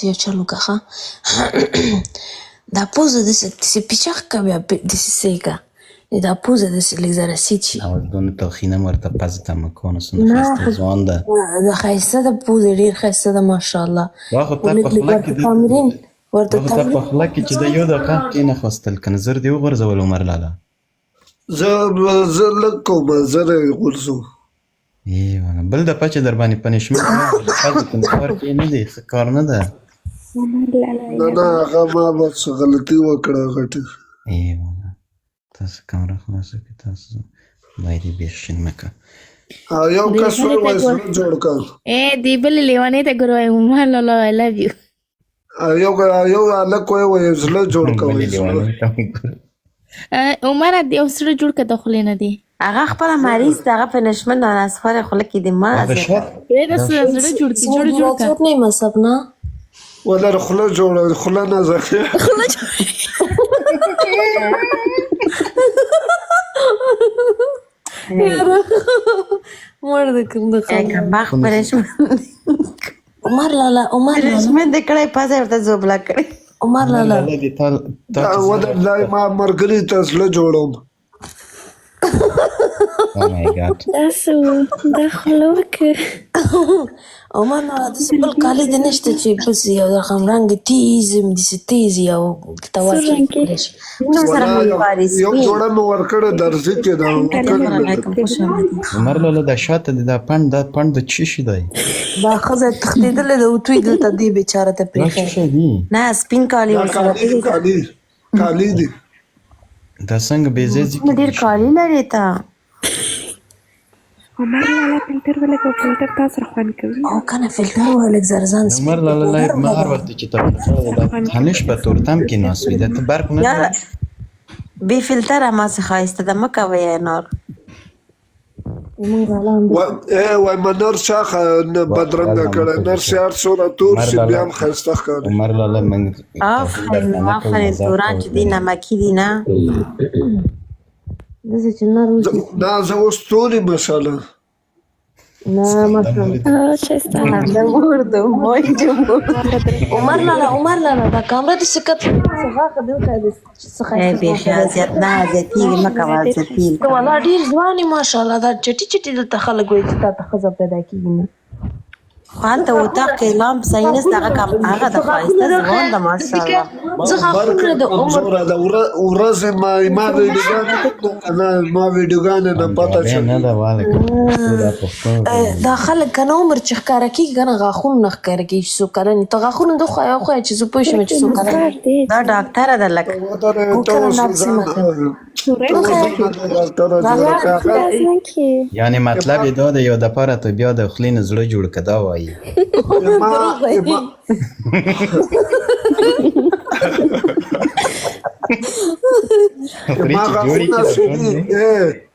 یو چل وکړه ښه دا پوزه داسې پیچک که بیا داسې سیږه دا پوزه داسې لږ ذره سیټ شي دونه توخینه ورته پزته مکونه څومره ښایسته ځوان ده د ښایسته ده پوزه ډېر ښایسته ده ماشاءالله واخو ته په خوله کې تمرین ورته ته په خوله کې چې د یو دقیقه کېناخوستل که نه زر دې وغورځول عمر لاله زه لږ کوم زر یې غورځو بل دفعه چې در باندې پنشمنټ ښځو په نسوار کې نه دی ښه کار نه ده نه هغه ما به څه غلطي وکړه غټه تاسو کمره خلاصه کړئ تاسو باید یې بېخ شین مه کړه یو کس ووایي زړه جوړ کړ دی بلې لیونۍ ته ګورو وایي عمر لالا I love you یو هلک ووایي زړه جوړ کوئ عمره د یو سره جوړ که د خولې نه دی هغه خپله مریض د هغه پنشمنت د نسوارې خوله کې د ما زړه جوړ که جوړ که څوک نه مصب نه ولر خوله جوړه خوله نه زخی مړ د کوم د کمبخت پنشمنت عمر لاله پنشمنت دې کړی پزه ورته زوبله کړی عمر لاله ودرلای ما مرګري ته زړه جوړوم تاسو دا خوله وکړه عمر لاله داسې بل کالي دې نشته چې بس یو رقم رنګ تیز داسې تیز یو ته ورکړی شي یو جوړه مې ورکړه درځي کې دا عمر لاله دا شاته دی دا پنډ د څه شي دی دا ښځه تښتېدلې ده وتوی دلته دې بېچاره ته دا څه پرېښی شی دي نه سپین کالي ورسره کالي دي دا څنګه بېځایه ډېر کالي لري ته عمر لالا فلټر ولګو فلټر تاسو خوند کوي او کنه فلټر ولګ زرزان عمر لاله لایب ما هر وخت چې ته همیش په تورتم کې ناست وي دا ته برق نه یاره بې فلټره ما څه ښایسته ده مه کوئ نور وای منور شاخ بدرنګه کړه نر شهر سوره تور شي بیا هم ښایسته ښکاري عمر لاله موږ آفرین توران چې دي نمکي دي نه داسې چې نه روزي دا زه اوس تورې مشاله نه ماشاءالله عمر لاله دا کامره دې سکت څخه دلته بیخي زیات نه زیاتېږي مه کوه زیاتېږي ته والا ډېر ځوان یې ماشاءالله دا چټي دلته خلک وایي چې تا ته ښځه پیدا کېږي نه خو هلته وطاق کې لامپ صحیح نسته هغه د ښایسته ځوان ده ماشاءالله زه غاښونه د عمر ورځې ما ویډیوګانې نه پته شوه نه ده واله دا خلک که نه عمر چې ښکاره کېږي که نه غاښونه نه ښکاره کېږي چې څو کلن ته غاښونه ده وښیه چې زه پوه شم چې څو کلن دا ډاکټره ده لکه یعنی مطلب یې دا ده یو دپاره ته بیا د خولې نه زړه جوړ که دا وایي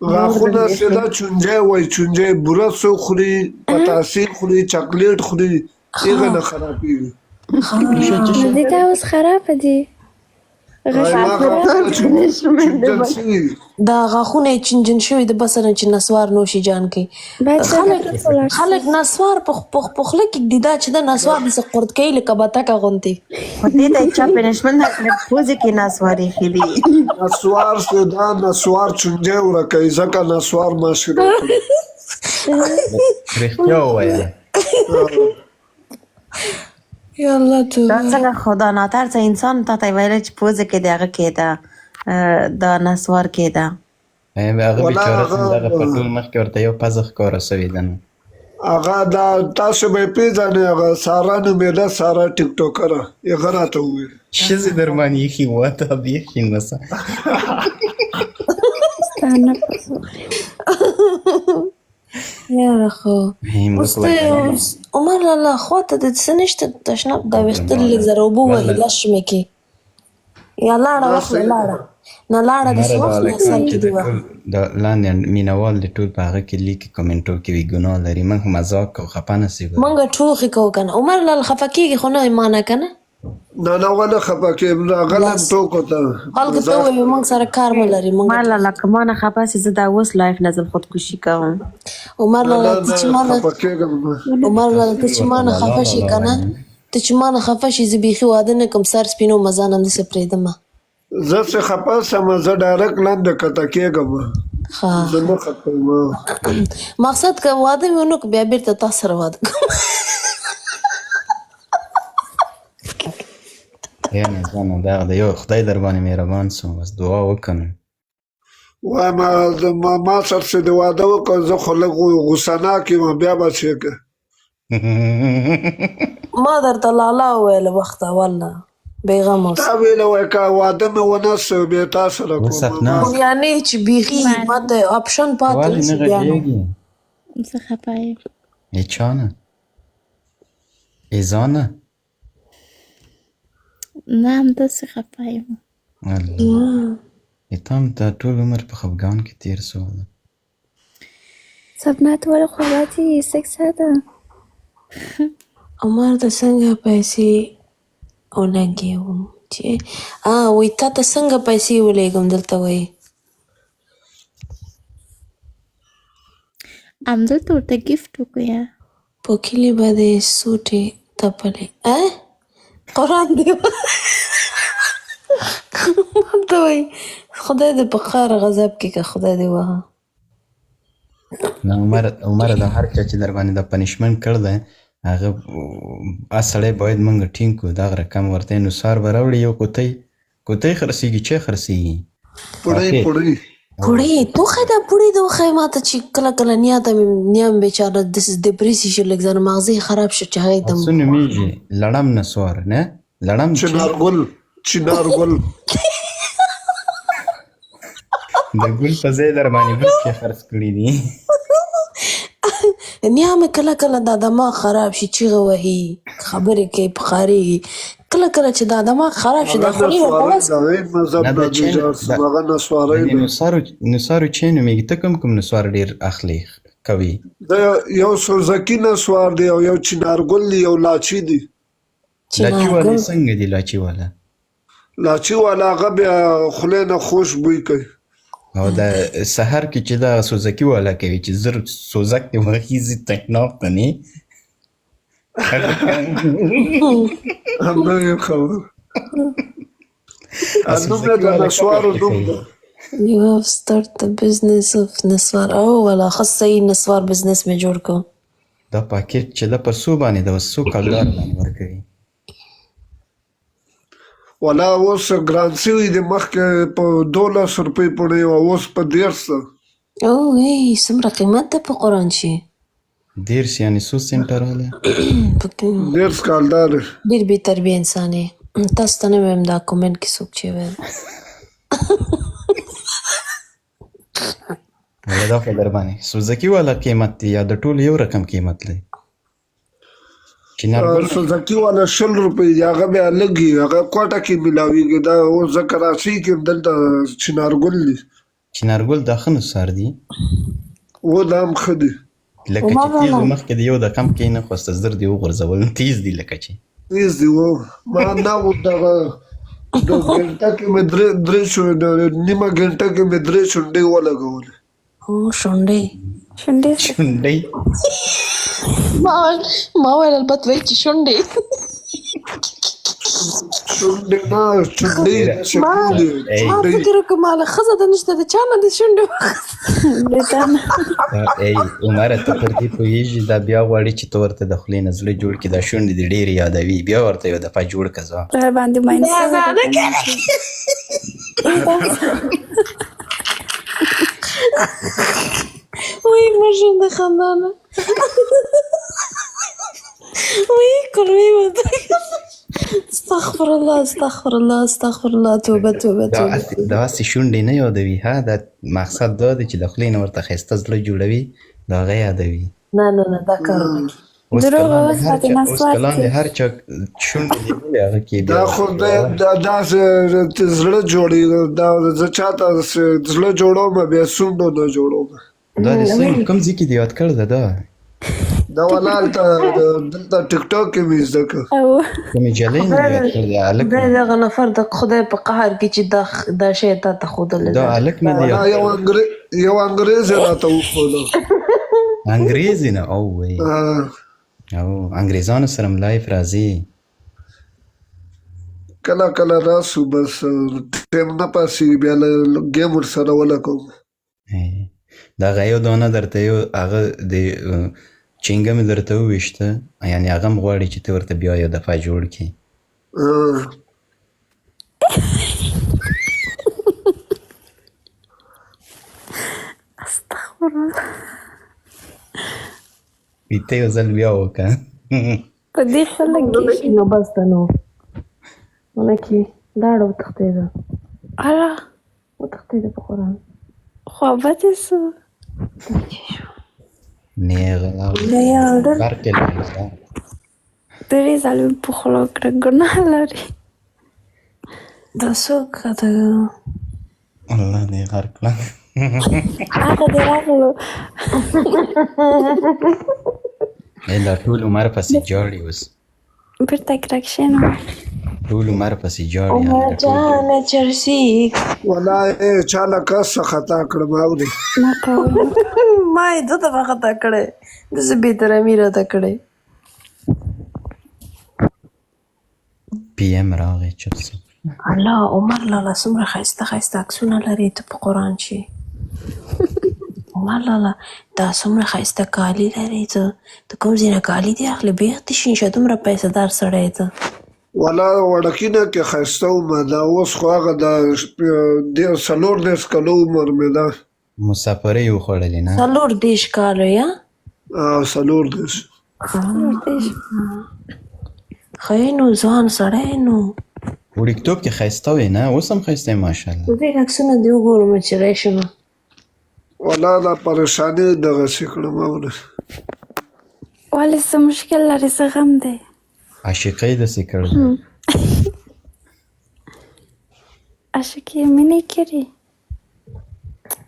غاښونه سیده چونجی وایي چونجی بوره څوک خوري پتاسي خوري چاکلیټ خوري هغه نه خرابېږي دې دا اوس خرابه دي دا غاښونه یې چنجن شوي د بس نه چې نسوار نوشي جان کوي خلک نسوار په خوله کې ږدي دا چې د نسوار داسې قرد کوي لکه بتکه غوندې خو دې ته یې چا پنشمنټ نه کړی پوزې کې نسوار ایښي دي نسوار چونجی ورکوي ځکه نسوار معاشره کړي رښتیا ووایه یا الله تو دا څنګه خدا ناتر څه انسان تا ته ویلی چې پوزه کې د هغه کې ده دا نسوار کې ده هغه بیچاره څنګه په ټول مخ کې ورته یو پزه ښکاره سوې ده نو هغه دا تاسو به یې پېژنئ هغه سارا نومېده سارا ټیک ټوکره هغه راته وویل ښځې در باندې ایښي وه ته بیخي نسه یاره خو اوس ته عمر لاله خواته د څه نشته تشناب دا ویښته لږ زره اوبه وهي لس شمې کې یا لاړه واخله لاړه نه لاړه داسې واخله سر کې دې واخله د لاندې مینوال د ټول په هغه کې لیکي کومنټو کې وي ګناه لري موږ مذاق کوو خفه نه سي موږ ټوخې کوو که نه عمر لاله خفه کېږي خو نه مانه که نه نه ونه خفه کېږم غلط ټوکو ته خلکو ته ووایي موږ سره کار مه لري ما لاله که ما نه خفه سي زه دا اوس لایف نه ځم خودکشي کوم عمر لاله ته چې ما نه خفه شي که نه ته چې ما نه خفه شي زه بیخي واده نه کوم سر سپینو مزان هم داسې پرېږدمه زه څه خپه سم زه ډایرکټ لاندې کته کېږم ښه زه نه خپم مقصد که واده مې ونه کړو بیا بېرته تا سره واده کوم یعنې ځانه دغه د یو خدای در باندې مهربان سو بس دعا وکړو وایم ما سره چې د واده وکړو زه خو لږ غوسه ناک یم بیا به چې که ما درته لالا وویله وخته والله بېغم اوسه تا ویله وایي که واده مې ونه سو بیا تا سره کوم یعنې چې بیخي ما ته آپشن پاتې ولې نشي نه بیا نو غږېږي زه خفه یم ای چا نه ای ځانه نه همداسې خفه یم الله تا هم د ټول عمر په خفګان کې تېر سو سبنا ته ولې خوراکي سکسه ده عمر ته څنګه پیسې ولګوم چې وایي تا ته څنګه پیسې ولېږم دلته وایي همدلته ورته ګفټ وکړو یا په کلي به دې سوټې تپلې قرآن دی ورته وایي خدای دې په خار غضب کې که خدای دې وهه نه عمر د هر چا چې در باندې د پنشمنټ کړ دی هغه سړی باید موږ ټینګ کړو دغه رقم ورته نثار به راوړي یو کوتۍ خرڅېږي چې خرڅېږي پوړی توخی دا پوړی د وښی ما ته چې کله کله نیام بیچاره داسې دپرېسي شو لږ ځانه مغزه یې خراب شو چې هغه یې څه نومېږي لړم نسوار نه لړم چنارګل د ګل په ځای در باندې بسکې خرڅ کړي دي نیا مې کله کله دا دماغ خراب شي چیغه وهي خبرې کوي پخارېږي کله کله چې دا دماغ خراب شي دا خولې نثارو چې نومېږي ته کوم نثار ډېر اخلي کوي یو سوزکي نسوار دی او یو چنارګل دی یو لاچي دی لاچي والا څنګه دی لاچي والا هغه بیا خولې نه خوش بوی کوي او د سحر کې چې دا سوزکي والا کوي چې زر سوزک دی وخیزي تکناف کني همدا یو خبر نوم یې د نسوارو نوم ده You have started the business of نسوار ولا خاص صحیح نسوار بزنس مې جوړ کړ دا پاکټ چې دا پر څو باندې د څو کلدار باندې ورکوي ولا اوس ګران شوي د مخکې په 1200 روپۍ پورې او اوس په 150 څومره قیمت ده په قرآن شي 150 یعنې څو سنټه راغلی 150 کالدار ډېر بې تربیه انسان یې تاسو ته نه ویم دا کومنټ کې څوک چې ویل دا په در باندې سوزکي والا قیمت دی یا د ټول یو رقم قیمت دی سوزکي والا 100 روپۍ دی هغه بیا لږ وي هغه کوټه کې ملاویږي دا اوس زه کراچۍ کې دلته چنارګل دی چنارګل دا ښه نثار دی و دا هم ښه دی لکه چې تیز مخکې د یو د کم کې نه خوسته زر دی وغورځول تیز دی لکه چې تیز دی ما نه و دغه د ګنټه کې مې درې نیمه ګنټه کې مې 3 شونډې ولګولې شونډې ما ویل البته وایي چې شونډې نه شونډې ما فکر وکړم ماله ښځه ده نشته د چا نه د شونډې عمره ته پر دې پوهېږي دا بیا غواړي چې ته ورته د خولې نه زړه جوړ کړي دا شونډې دې ډېرې یادوي بیا ورته یو دفعه جوړ کړه ځه باندې ماین وای ماشین د خندانه وای کلمې وته استغفر الله توبه دا هسې شونډې نه یادوي ها دا مقصد دا دی چې د خولې نه ورته ښایسته زړه جوړوي د هغه یادوي نه دا کار اوس کلان د هر چا شونډې نیولې هغه کې دا خو دا زړه جوړي دا زه چاته زړه جوړوم بیا شونډو نه جوړوم دا د څنګه کوم ځای کې دې یاد کړی ده دا ولا دلته ټیک ټاک کې مې زده کړه کومې جلۍ نه یاد کړی دی هلک دی دغه نفر د خدای په قهر کې چې دا شی تا ته ښودلی دا هلک نه دی یو انګریز یې راته وښوده انګریز یې نه او انګریزانو سره ملایف راځي کله کله راسو بس ټیم نه پاسېږي بیا ګیم ورسره ولګوم. دغه یو دانه درته یو هغه د چینګه مې درته وویشته یعنې هغه هم غواړي چې ته ورته بیا یو دفعه جوړ کړي. ته یو ځل بیا وکړه. په دې خلک کې نو بس ته نو ونه کې لاړه وتښتېده اله وتښتېده په قرآن خوابته سو نیغه ډېر برکې لږه درې ځله مې په خوله کړه ګناه لري دا څوک ده الله دې غرق کړه. هغه دې راغلو دا ټول عمر پسې جاړي اوس بیرته کرکشنو ټول عمر پسې جاړي. عمر جانه چرسي والله چا له کس څخه خطا کړم اورې نه کوم ما یې ده ته خطا کړی داسې بېترمي راته کړی. پی ایم راغی چپ شو. الله عمر لالا څومره ښایسته ښایسته عکسونه لري ته په قرآن شي. عمر لالا دا څومره ښایسته کالي لري ته کوم ځای نه کالي دې اخلي بیخ دې شین شه دومره پیسه دار سړی ته. والله وړکینه کې ښایسته ومه دا اوس خو هغه د 40 کلو عمر مې ده. مسافرۍ وخوړلې نه 40 کالو یا 40 ښه نو ځوان سړی نو وړکتوب کې ښایسته وې نه اوس هم ښایسته یې ماشاءالله. دې عکسونه دې وګورم چې راشم والله دا پریشاني دغسې کړم اورې ولې څه مشکل لري څه غم دی عاشقۍ داسې کړل. عاشقي مې نه کړې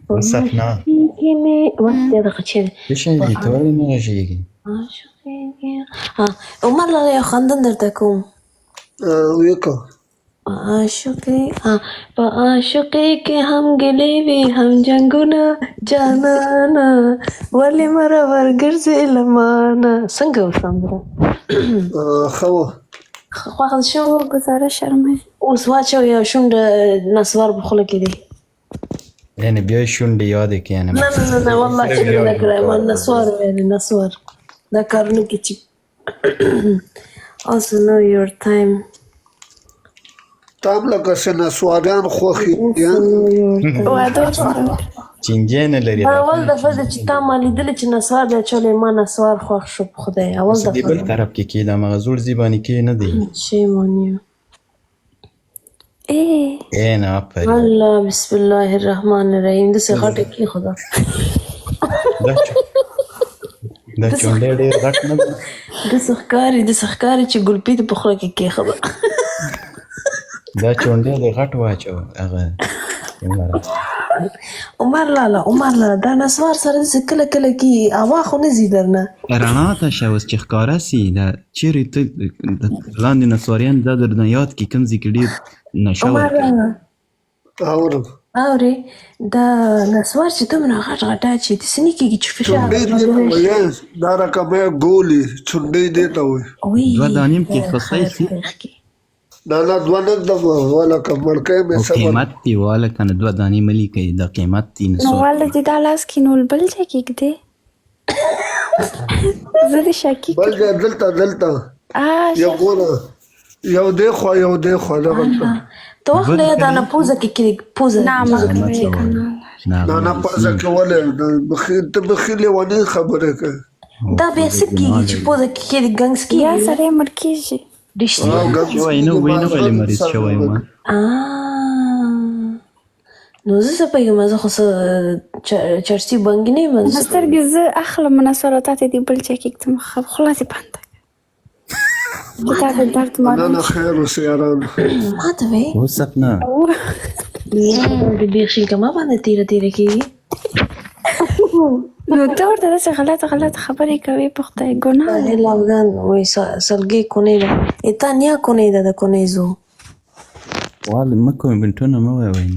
وصف نه کې مې وخت دې دغه چې څه شی دي ته ولې نه غږېږې. عمر لالا یو خندن درته کوم ویې عاشقی په عاشقی کې هم ګلې وي هم جنګونه جانانا ولې مره ورګرځې لمانه څنګه وسندره ښه وه خوښه شو ګزاره شرمه اوس واچو یو شونډه نسوار په خوله کې دی. یعنې بیا شونډې یادې کړې یعنې نه والله چې نه کړی ما نسوار ویلې نسوار دا کارونه کې چې also know your time تا هم لکه څه نسواریان خوښ یې واده وکړم چینجی نه لري. اول دفعه ده چې تا ما لیدلې چې نسوار دی اچولی ما نسوار خوښ شو په خدای اول اوس دې دفعه بل طرف کې کېده هماغه زوړ ځای باندې کې نه دی. shame on you نه آفرین. الله بسم الله الرحمن الرحیم داسې غټه کېښوده دا چونډی ډېر غټ نه دی. داسې ښکاري چې ګلپي دې په خوله کې کېښوده. دا چونډی دې غټ واچوه هغه عمر لالا دا نسوار سره داسې کله کله کې هوا خو نه ځي درنه رڼا ته شه اوس چې ښکاره سي دا چیرې ته لاندې نسواریان دا درنه یاد کړي کوم ځای کې ډېر نشه ورکوي. اورم اورې دا نسوار چې دومره غټ غټه چې داسې نه کېږي چې فشار چونډۍ دې ته وایي دا رقمه ګولې چونډۍ دې ته وایي دوه دانې هم کې خصای سي نه دوه نه دم ولکه مړکۍ مې او قیمت دی واله که نه دوه دانې مه لیکئ دا قیمت دی نو نسوار. والله دې دا لاس کې نو بل ځای کېږدې زه دې شاکي بل ځای دلته یو ګوره یو دې خوا دغلته ته وخله یا دا نه پوزه کې پوزه نه ما کوي کنه نه پزه کې ولې ته بخې لیونۍ خبرې کوې دا بیا څه کېږي چې پوزه کې ګنګس یا کېږي سړی مړ کېږي رښتیا شوی نه وی نه ولې مریض شوی ما نو زه څه پوهېږم زه خو څه چرسي بنګ نه یم سترګې زه اخلم نسواره تا ته دې بل ځای کېږدم خوله دې بنده کړه دا د درد نه خیر اوسې یارانو ما ته وایي اوس سپنا د بیخشین که ما باندې تیره کېږي نو ته ورته داسې غلط خبرې کوې په خدای ګناه دی لاودان وایي سلګۍ کونې ده تا نیا کونې ده د کونې زو واله مه کومنټونه مه وایئ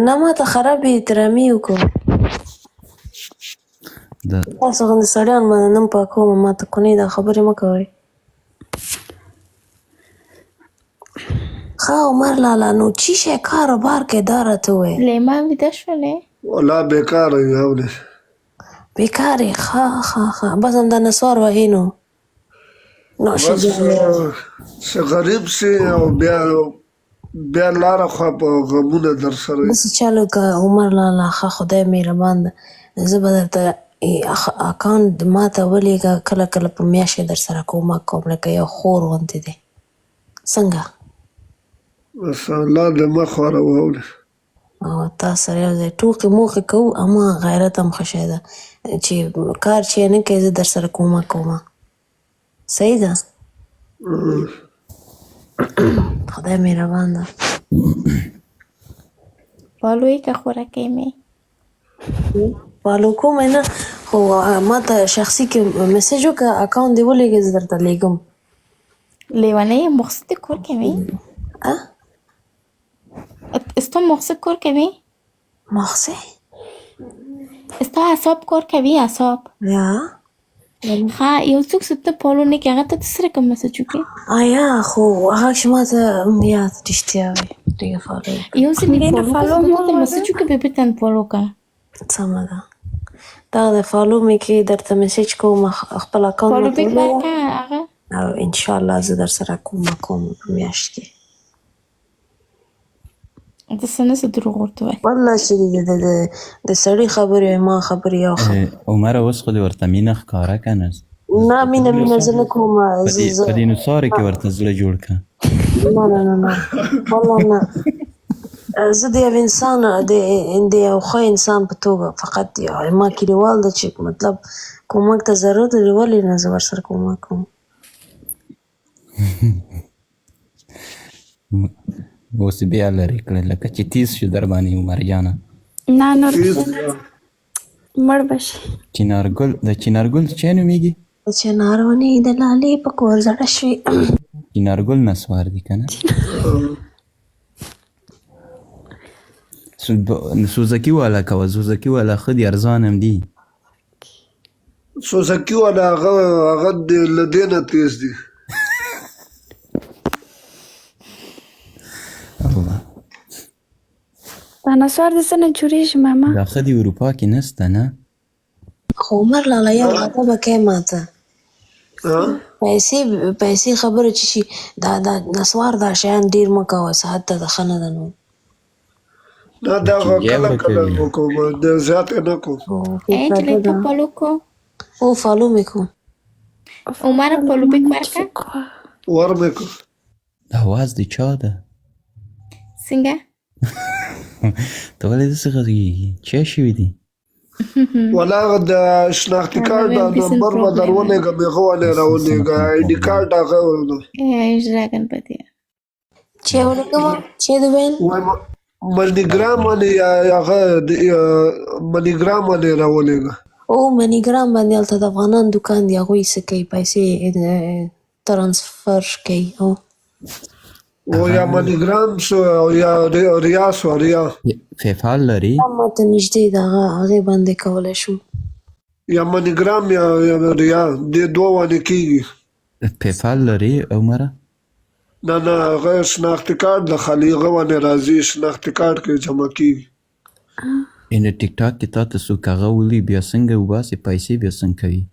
نه ما ته خراب احترامي وکړو تاسو غوندې سړیان باندې نوم پاکوم ما ته کونې دا خبرې مه کوئ ښه عمر لالا نو چی شی کاروبار کې دا راته ووایه لیما ویده شولې ولا بیکاره یې اولې بیکار یې ښه بس همدا نسوار وهي نو بس چې غریب سي او بیا لاره خوا په غمونه در سره بس چلو که عمر لالا ښه خدای مهربان ده زه به درته اکاونټ ماته ولیږه کله کله په میاشت کې در سره کومک کوم لکه یو خور غوندې دی څنګه بس الله دې مخ واړوه اولې او تا سره یو ځای ټوکې موخې کوو اما غیرت هم ښه شی ده چې کار چې نه کوي زه در سره کومک کوم صحیح ده خدای مهربان ده فالو یې که خوراکۍ مې فالو کوم نه خو ما ته شخصي کې میسج وکړه اکاونټ دې ولیږه زه درته لیږم لیونۍ مقصد کور کوي ستا مقصد کور کوي مخصي ستا اعصاب کور کوي اعصاب یا ښه یو څوک چې ته فالو نه کوي هغه ته ته سره کوم مسج وکړې آیا خو هغه چې ما ته یاد رښتیا وایي ډېر فالو یو ځل دې فالو ته مسج وکړه بیا بېرته فالو کړه سمه ده دغه د فالو مې کې درته میسج کوم خپل اکاونټ فالو ماته بیک ولیږه ورکړه هغه او انشاءالله زه در سره کومک کوم په میاشت کې ته څه نه څه دروغ ورته وایي والله چې د سړي خبرې ما خبرې یو عمر اوس خو دې ورته مینه ښکاره که نه نه مینه زه نه کوم په دې نثارو کې ورته زړه جوړ که نه والله نه زه د یو انسان د یو ښه انسان په توګه فقط ما کلیوال ده چې مطلب کومک ته ضرورت لري ولې نه زه ورسره کومک کوم اوس بیا لرې کړې لکه چې تیز شو در باندې عمر جانه نه نور مړ به شي چنارګل د چنارګل چی نومیږي د چنار ونې د لالې په کور زړه شوې چنارګل نسوار دي که نه سوزکي والا کوه سوزکي والا ښه دي ارزان هم دي سوزکي والا هغه له دې نه تیز دي دا نسوار د څه نه جوړېږي ماما دا ښه دي اروپا کې نسته نه خو عمر لالا یو وعده به کوې ماته پیسې خبره چې شي دا نسوار دا شیان ډېر مه کوه صحت ته د ښه نه ده نو نه دا کله وکړم د زیات نه کوم چې ته فالو کو او فالو مې کوم عمر فالو بیک ورکړه ور مې کو دا اواز د چا ده څنګه ته ولې داسې غږېږي چا شوي دي ولا د شناختي کارت نمبر به در ولېږم هغه ولې راولېږه آی ډي کارت هغه ډراګن پتی چې ولګم چې د وین منیګرام باندې هغه منیګرام باندې راولېږه او منیګرام باندې هلته د افغانان دکان دی هغوی څه کوي پیسې ترانسفر کوي او یا منیګرام شو او یا ریا شو ریا فیفال لري ما ته نږدې د هغې باندې کولی شو یا منیګرام یا ریا دې دوه باندې کېږي پیفال لري عمره نه هغه شناختي کارت د خالي هغه باندې راځي شناختي کارت کې جمع کېږي ان ټیک ټاک کې تا ته څوک هغه ولي بیا څنګه وباسي پیسې بیا څنګه کوي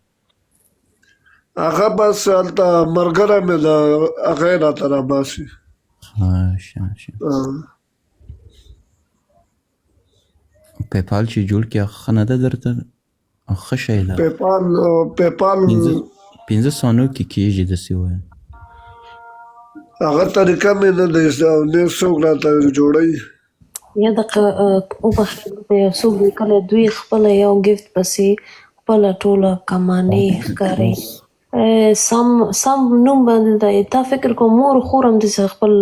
هغه بس هلته ملګری مې ده هغه یې راته راباسي پیپال چې جوړ کړي ښه نه ده درته ښه شی ده پیپال 1500 کې کېږي داسې وایي هغه طریقه مې نه ده زده او نه څوک راته جوړوي یا د وبخښئ یو څوک دی کله دوی خپله یو ګفت پسې خپله ټوله کمانې ښکاري سم نوم باندې ده تا فکر کوم مور خور هم داسې خپل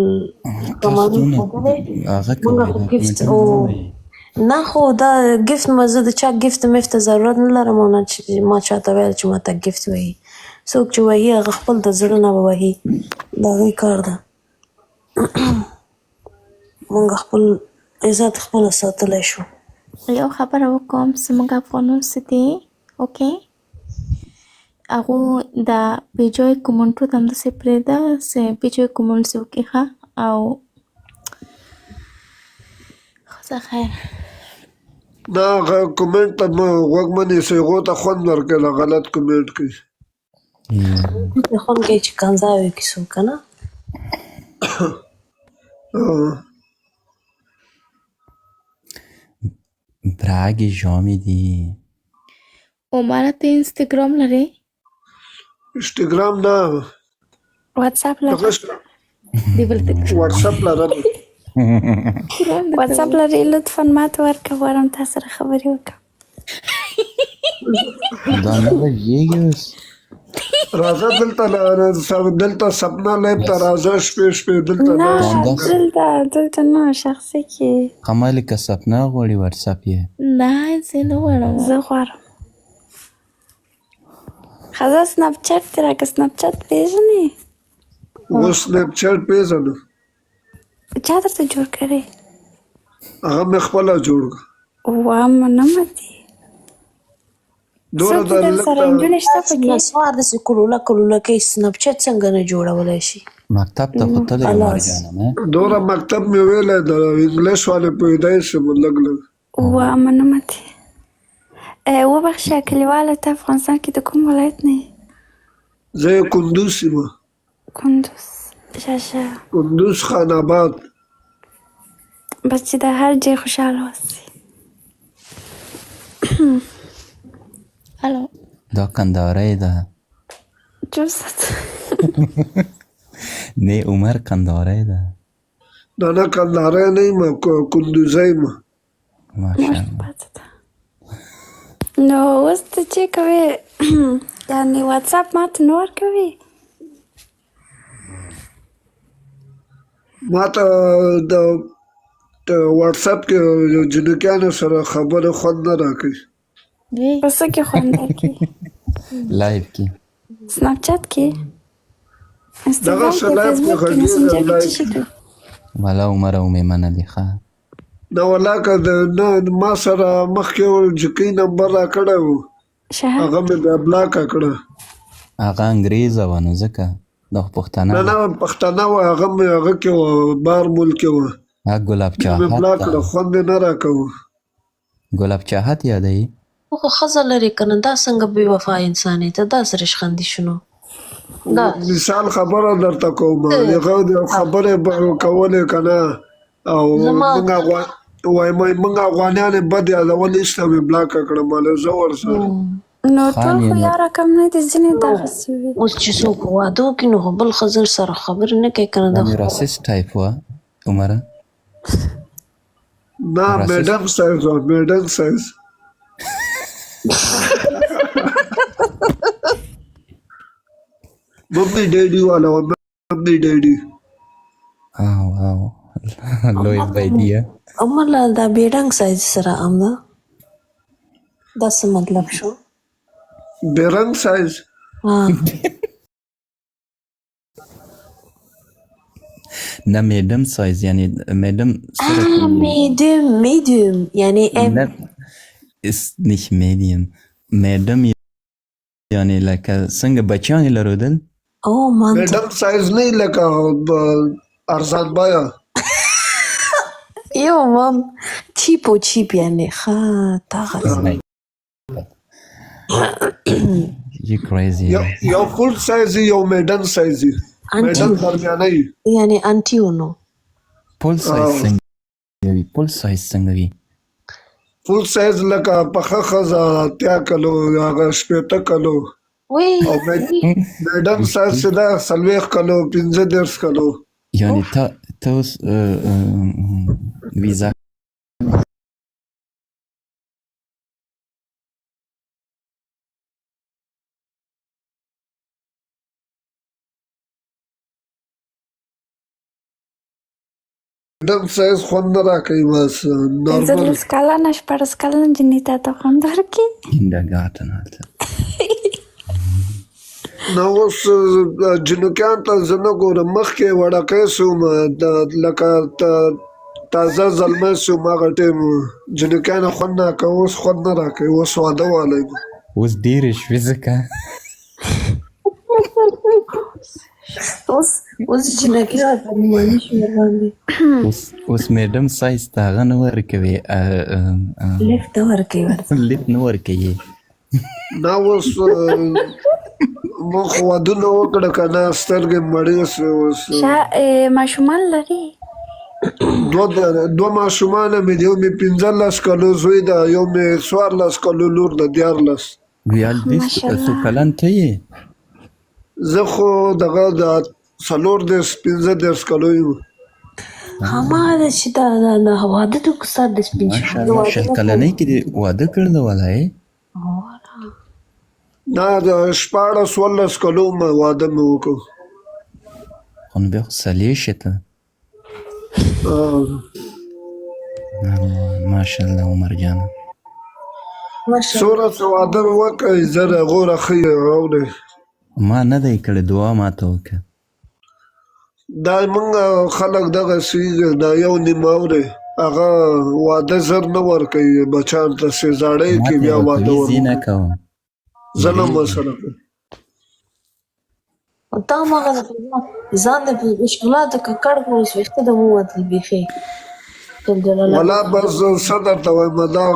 کمانې موږ خو ګفت نه خو دا ګفت زه د چا ګفت مفت ضرورت نه لرم او نه چې ما چاته ویل چې ما ته ګفت وایي څوک چې وایي هغه خپل د زړه نه به وایي د هغې کار ده موږ خپل عزت خپله ساتلی شو یو خبره وکړم زموږ افغانان څه دي اوکې هغو د بېجای کومنټو ته همداسې پرېږده چې بېجای کومنټ چې وکړي ښه او څه خیر نه هغه کومنټ ته غوږ مه نیسئ هغو ته خوند ورکوي غلط کومنټ کوي خوند کوي چې کنځاوې کې څوک که نه Dragi ژامې دي عمره ته انستګرام لرې انسټاګرام نه واتساپ لري دی بل ته واتساپ لرم واتساپ لري لطفا ماته ورکړه غواړم تا سره خبرې وکړم دا نه غږېږي اوس راځه دلته سپنا لایب ته راځه شپې شپې دلته نه ناست دلته نه شخصي کې قمالې که سپنا غواړي واتساپ یې نه زه نه غواړم زه غواړم ښځه سنپ چټ دې راکړه سنپ چټ پېژنې اوس سنیپ چیټ پیژنم چا درته جوړ کړی هغه مې خپله جوړ کړ واه منمه دي دومره څوک چې در سره نجونې شته پکې نسوار داسې کلوله کلوله کوي سنپ چټ څنګه نه جوړولی شي مکتب ته خو تللی یم مرجانه نه دومره مکتب مې ویلی د انګلیش والې پوهېدی شم لږ لږ واه منمه دي وبخښه کلیواله ته افغانستان کې د کوم ولایت نه یې زه یې کندوز یم کندوز شه کندوز خان آباد بس چې د هر ځای خوشحاله اوسې الو دا کندهاری ده جوست نه عمر کندهاری ده نه کندهاری نه یم کندوزی یم ماشاءالله نو اوس ته چې کوې یعنې واتساپ ماته نه ورکوې ما ته د واتساپ کې جنوکیانو سره خبره خوند نه راکوي په څه کې خوند راکوي لایف کې سنپ چټ کې دغه انسټاګرام څه کې لایف کې فیسبوک کې غږېږي مسنجر کې لایف څه شي کوي والا عمر او مې منلې ښه نه ولاکه نه ما سره مخکې جکۍ نمبر راکړی و شهر هغه مې بیا بلاکه کړه هغه انګریزه وه نو ځکه دا خو پښتانه نه نه پښتانه وه هغه مې هغه کې وه بار ملک کې وه هغه ګلاب مې چاهت بلاک کړه ده خوند یې نه راکوه ګلاب چاهت یادوي خو ښځه لرې که نه دا څنګه بې وفا انسان یې ته دا سره ریشخندي شنو دا مثال خبره درته کوم هغه خبرې کولې که نه او موږ افغانیان یې بد یادول ایسته مې بلاکه کړه ماله زه ورسره نو ټول خو یا رقم نه دي ځینې دغسې وي اوس چې څوک واده وکړي نو خو بل ښځه سره خبرې نه کوي که نه دا دا مې راسیست ټایپ وه عمره نه میډم سایز وه میډم سایز ممی ډیډي والا وه ممی ډیډي واو لوی بایدیه عمر لال دا بیډنګ سایز سره ام ده دا څه مطلب شو بیرنګ سایز نه میډم سایز یعنی میډم سره medium یعنی ist nicht medium میډم یعنی لکه څنګه بچیان یې لرودل او مان میډم سایز نه لکه ارزان بایا یو مام چیپ یعنی ښه دغه you crazy یو فول سایز یو میډم سایز میډم درمیانه یعنی انټیونو پول سایز څنګه وي فول سایز لکه پخه ښځه 80 کلو هغه 80 کلو وی او میډم سایز چې دا 40 کلو 15 کلو یعنی ته اوس ویزا میډم سایز خوند نه راکوي بس نارمل 15 کلنه 14 کلنه نجلۍ ته ته خوند ورکړي kindergarten هلته نو اوس جنوکیان ته زه نه ګورم مخکې وړکی سوم لکه تازه زلمی سوم هغه ټیم جنوکیانو خوند نه کوي اوس خوند نه راکوي اوس واده والی اوس ډېرې شوې ځکه اوس چې نکي راته مانی شو باندې اوس میډم سایز ته هغه نه ورکوي لیفت ورکوي ورته لیپ نه ورکوي نه اوس مخ ودونه وکړه که نه سترګې مړې سوې اوس ماشومان لري دوه ماشومانه مې دي یو مې 15 کلو زوی ده یو مې 14 کلو لور ده 14 ویال دې څو کلن ته یې زه خو دغه د 15 کلو یم هماغه چې دا واده د کوڅه د سپین ماشاءالله شل کلنۍ کې دې واده کړ د ولای نه د 14 کلو ما واده مې وکړ خو نو بیا خو سلې شې ته ماشاءالله عمر جانه څومره څه واده مې وکړ زه د هغو راښه یې راوړې ما نه دی کړی دعا ماته وکړه دا موږ خلک دغسې دا یو نیمه اورې هغه واده زر نه ورکوي بچیان ته چې زاړه یې کړي بیا واده زه نه کوم زه نه مسله کوم تا ماغه ځان د مشکلاتو ککړ کړو اوس ویښته د مو وتل بیخي ولا بس څه درته وایم دا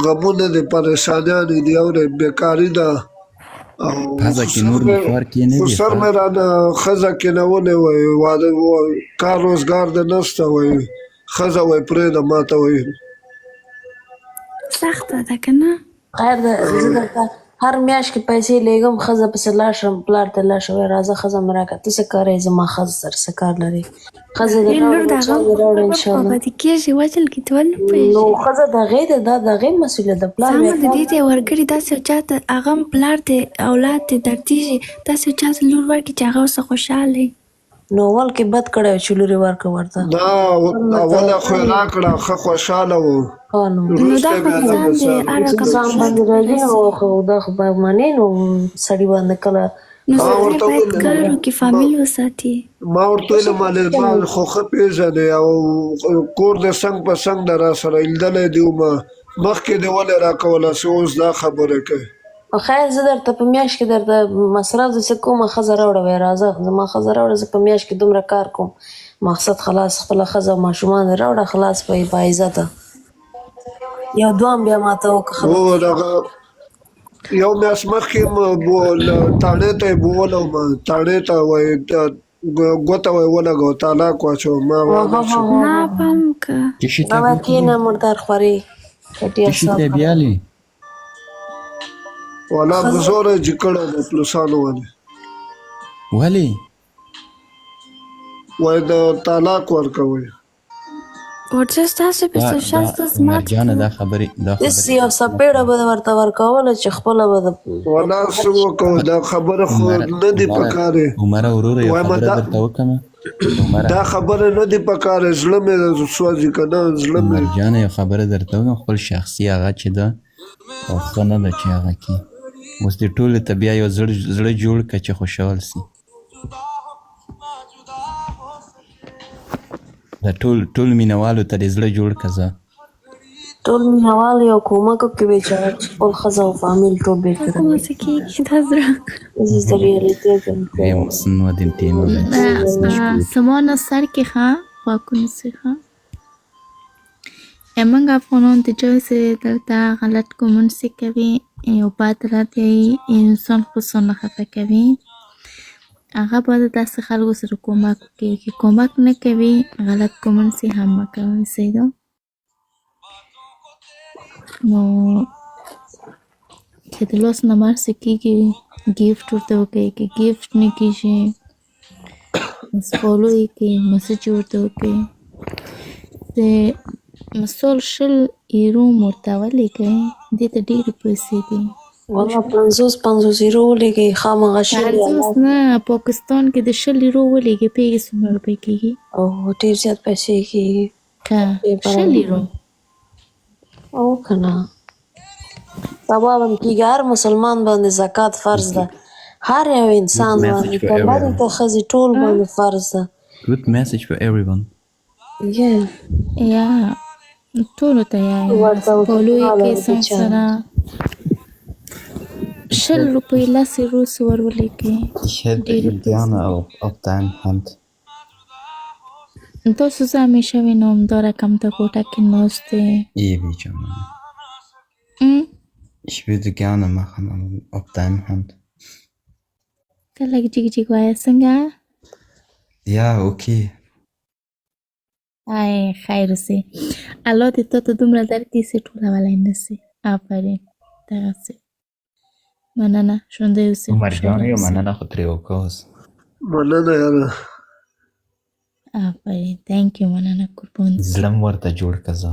غمونه دي پریشانیانې دي اورې بیکاري ده ښځه کې نور مخوار کې نه خو دي سر مې رانه ښځه کېنولې وایي واده کار روزګار د نشته وایي ښځه وایي پرېږده ما ته وایي سخته ده که نه خیر ده زه درته هر میاشت کې پیسې لیږم ښځه پسې لاړ شم پلار ته لاړ شم وایي راځه ښځه مې راکړه ته څه کار یې زما ښځه سره څه کار لري ښځه دې لور د راوړه بچیان دې راوړه هغه انشاءالله پاتې کېږي وجل کې ته ولې نه نو پوهېږي ښځه د هغې ده دا د هغې مسؤلیت ده پلار سمه بیا د دې ته ورګړي داسې یو چاته هغه هم پلار دی اولاد دی دردېږي داسې یو چاته لور ورکړي چې هغه ورسره خوشحاله وي نو اول کې بد کړی و چې لور یې ورکړه ورته دا اوله خو یې راکړه ښه خوشحاله و ښه نو نو دا خو انسان دی هر ځان رقم باندې راځي نو خو دا خو باید منې نو سړي باندې کله نو سړی باید کار وکړي فامیل وساتي ما ورته ویل ما خو ښه پېژنې او کور دې څنګ په څنګ ده را سره ایلدلی دي ومه مخکې دې ولې راکوله چې اوس دا خبره کوي خیر زه درته په میاشت کې درته مصرف داسې کومه ښځه راوړه وایي راځه زما ښځه راوړه زه په میاشت کې دومره کار کوم مقصد خلاص خپله ښځه او ماشومان دې راوړه خلاص به یې باعزته یو دوام بیا ماته وکړه هو دغه یو میاشت مخکې تاڼې ته یې بوولم تاڼې ته وایي ګوته وایي ولګوه طلاق واچوه ما نه پام که چشي ته بابا کېنه مردار خورې کټیا چشي ته بیالي والا په زوره یې جګړه ده پلوسانو ولې ولې وایي د طلاق ورکوئ ورجست داسې پسې شاسته عمر سمارټ جانه دا خبرې داسې یو څپېړه به ورته ورکوله چې خپله به د والا څه وکړو دا خبره خو نه دي په کار عمره وروره یو وایم خبره دا- درته وکړمه عمره دا خبره نه دی په کار زړه مې سوځي که نه زړه عمر مې جانه یو خبره درته وکړم خپل شخصي هغه چې ده او ښه نه ده چې هغه کې اوس دې ټولو ته بیا یو زړه جوړ کړه چې خوشحال سي د ټول مینهوالو ته دې زړه جوړ کړه زه ټول مینهوال یو کومک وکړي بیچاره چې خپل ښځه او فامیل ټول بېرته خو څه کېږي دا زړه This is the reality. Emoção dentino. سمانه سر کې ښه غاښونه سي ښه امنګ افغانان د جایزې دلته غلط ګمون سي کوي یو بد رد یې انسان خصوصا نه خفه کوي هغه باید داسې خلکو سره کومک وکړي که کومک نه کوي غلط ګمون سي هم مه کوئ صحیح ده نو چې د لاس نه مرسته کېږي ګیفټ ورته وکړئ که ګیفټ نه کېږي فالو یې کړئ مسج ورته وکړئ د مثال 20 ایرو ورته ولیکئ دې ته ډېرې پیسې دي والله 50 یورو ولګي خامخا شل 50 نه پاکستان کې د 20 ایرو ولیکئ پیږي څومره روپۍ کېږي او ډېر زیات پیسې کېږي که 20 ایرو او که نه سبا به کېږي هر مسلمان باندې زکات فرض ده هر یو انسان باندې که نري که ښځې ټول باندې فرض ده Good message for everyone. یا ټولو ته یا فالو یې کړئ سم سره شل روپۍ لسې روس ورولېږئ. Ich hätte ihn gerne auf deinem Hand. تاسو زه همیشه وینم دا رقم ته کوټه کې ناست دی. Ewig, Junge. Ich würde gerne machen, aber auf deinem Hand. ته لږ جګ جګ وایه څنګه؟ Ja, okay. ای خیر اوسې. الله دې تا ته دومره درکړي چې ټولولی نه سې. آفرین دغسې. مننه ژوندی اوسې. عمر جان یو مننه خو ترې وکړه اوس. مننه یاره. آفرین تhank you مننه قربان. زړه م ورته جوړ که زه